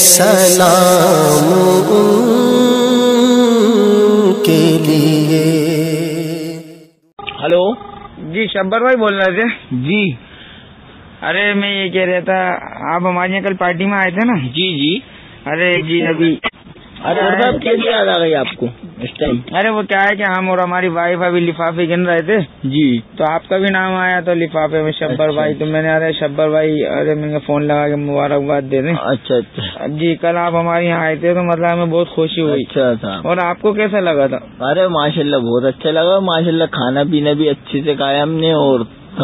سلام ان کے لیے. ہلو جی شبر بھائی بول رہے تھے؟ جی. ارے میں یہ کہہ رہا تھا آپ ہمارے یہاں کل پارٹی میں آئے تھے نا؟ جی جی. ارے جی ابھی ارے صاحب کیسے یاد آ گئی آپ کو اس ٹائم؟ ارے وہ کیا ہے کہ ہم اور ہماری وائف ابھی لفافے گن رہے تھے جی. تو آپ کا بھی نام آیا تو لفافے میں شبر بھائی. تو میں نے ارے شبر بھائی ارے میں نے فون لگا کے مبارکباد دے دیں. اچھا اچھا. جی کل آپ ہمارے یہاں آئے تھے تو مطلب ہمیں بہت خوشی ہوئی. اچھا تھا. اور آپ کو کیسا لگا تھا؟ ارے ماشاء اللہ بہت اچھا لگا. ماشاء اللہ کھانا پینا بھی اچھے سے کھایا ہم نے اور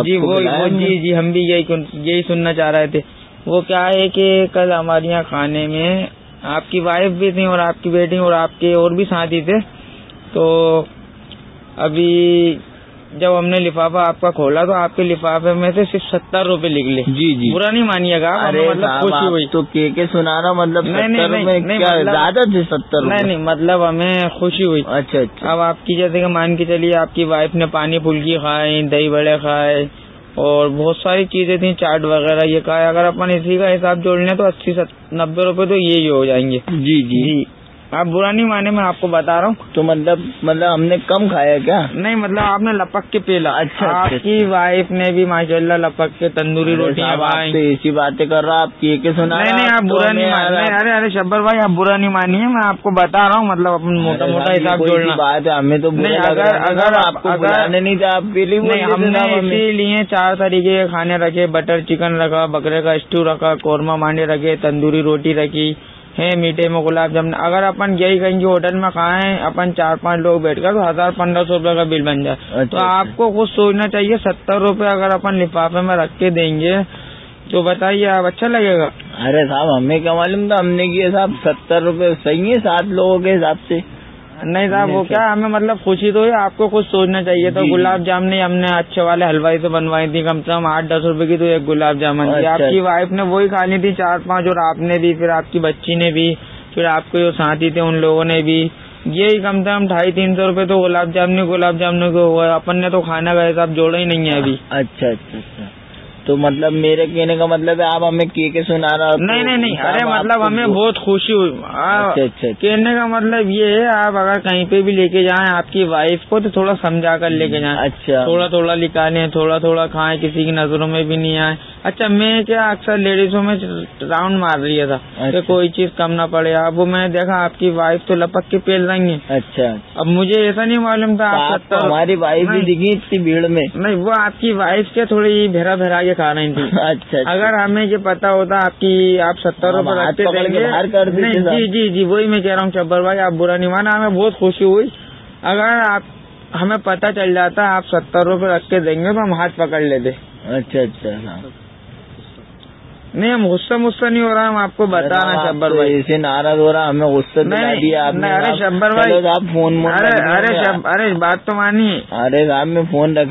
جی وہ جی ہم بھی یہی سننا چاہ رہے تھے. وہ کیا ہے کہ کل ہمارے یہاں کھانے میں آپ کی وائف بھی تھی اور آپ کی بیٹی اور آپ کے اور بھی ساتھی تھے. تو ابھی جب ہم نے لفافہ آپ کا کھولا تو آپ کے لفافے میں سے صرف 70 روپے نکلے. جی جی. برا نہیں مانیے گا. ارے مطلب خوشی ہوئی تو کے سنانا مطلب 70 روپے کیا زیادہ تھے؟ 70 روپے نہیں مطلب ہمیں خوشی ہوئی. اچھا اچھا. اب آپ کی جیسے کہ مان کے چلیے آپ کی وائف نے پانی پھلکی کھائے، دہی بڑے کھائے اور بہت ساری چیزیں تھیں، چاٹ وغیرہ یہ کھائے. اگر اپن اسی کا حساب جوڑ لیں تو 80-90 روپے تو یہی ہو جائیں گے. جی جی. آپ برا نہیں مانے، میں آپ کو بتا رہا ہوں. تو مطلب ہم نے کم کھایا کیا؟ نہیں مطلب آپ نے لپک کے پیلا. اچھا. آپ کی وائف نے بھی ماشاء اللہ لپک کے تندوری روٹیاں کھائی. ایسی باتیں کر رہا آپ کی سنا. نہیں آپ برا نہیں مانیے. ارے شبر بھائی آپ برا نہیں مانیے، میں آپ کو بتا رہا ہوں. مطلب اپنا موٹا موٹا حساب جوڑنا بات ہے. ہمیں تو نہیں اگر آپ کو نہیں تھا آپ کے لیے. ہم نے اسی لیے 4 طریقے کے کھانے رکھے. بٹر چکن رکھا، بکرے کا اسٹو رکھا، قورمہ مانڈے رکھے، تندوری روٹی رکھی ہے، میٹھے میں گلاب جامن. اگر اپن یہی کہیں گے ہوٹل میں کھائیں اپن 4-5 لوگ بیٹھ کر تو 1000-1500 روپے کا بل بن جائے. تو آپ کو کچھ سوچنا چاہیے. 70 روپے اگر اپن لفافے میں رکھ کے دیں گے تو بتائیے آپ اچھا لگے گا؟ ارے صاحب ہمیں کیا معلوم تھا، ہم نے کیا صاحب 70 روپے صحیح ہے 7 لوگوں کے حساب سے. نہیں صاحب وہ کیا ہمیں مطلب خوشی تو ہے. آپ کو کچھ سوچنا چاہیے. تو گلاب جامن ہم نے اچھے والے حلوائی سے بنوائی تھی، کم سے کم 8-10 روپے کی تو ایک گلاب جامن تھی. آپ کی وائف نے وہی کھانی تھی 4-5 اور آپ نے بھی، پھر آپ کی بچی نے بھی، پھر آپ کے جو ساتھی تھے ان لوگوں نے بھی. یہی کم سے کم 250-300 روپے تو گلاب جامن کو ہوا. اپن نے تو کھانا کا حساب جوڑا ہی نہیں ہے ابھی. اچھا اچھا اچھا. تو مطلب میرے کہنے کا مطلب ہے آپ ہمیں کے سنا رہا. نہیں ارے مطلب ہمیں بہت خوشی ہوئی. اچھا. کہنے کا مطلب یہ ہے آپ اگر کہیں پہ بھی لے کے جائیں آپ کی وائف کو تو تھوڑا سمجھا کر لے کے جائیں. اچھا. تھوڑا نکالیں، تھوڑا کھائیں، کسی کی نظروں میں بھی نہیں آئے. اچھا میں کیا اکثر لیڈیزوں میں راؤنڈ مار رہی تھا کہ کوئی چیز کم نہ پڑے. اب وہ میں دیکھا آپ کی وائف تو لپک کے پیل رہی ہیں. اچھا. اب مجھے ایسا نہیں معلوم تھا آپ ہماری وائف بھی دکھی اتنی بھیڑ میں. نہیں وہ آپ کی وائف کے تھوڑی بھیرا کے کھا رہی تھی. اچھا. اگر ہمیں یہ پتا ہوتا آپ 70 روپے رکھتے دیں گے. جی وہی میں کہہ رہا ہوں شبر بھائی آپ برا نہیں مانا. ہمیں بہت خوشی ہوئی. اگر آپ ہمیں پتا چل جاتا آپ 70 روپے رکھ کے دیں گے تو ہم ہاتھ پکڑ لیتے. اچھا. نہیں ہم غصہ نہیں ہو رہا. ہم آپ کو بتانا شبر بھائی ایسے ناراض ہو رہا ہمیں غصہ دلا دیا آپ نے. ارے شبر بھائی آپ فون ارے بات تو مانیے. ارے صاحب میں فون رکھ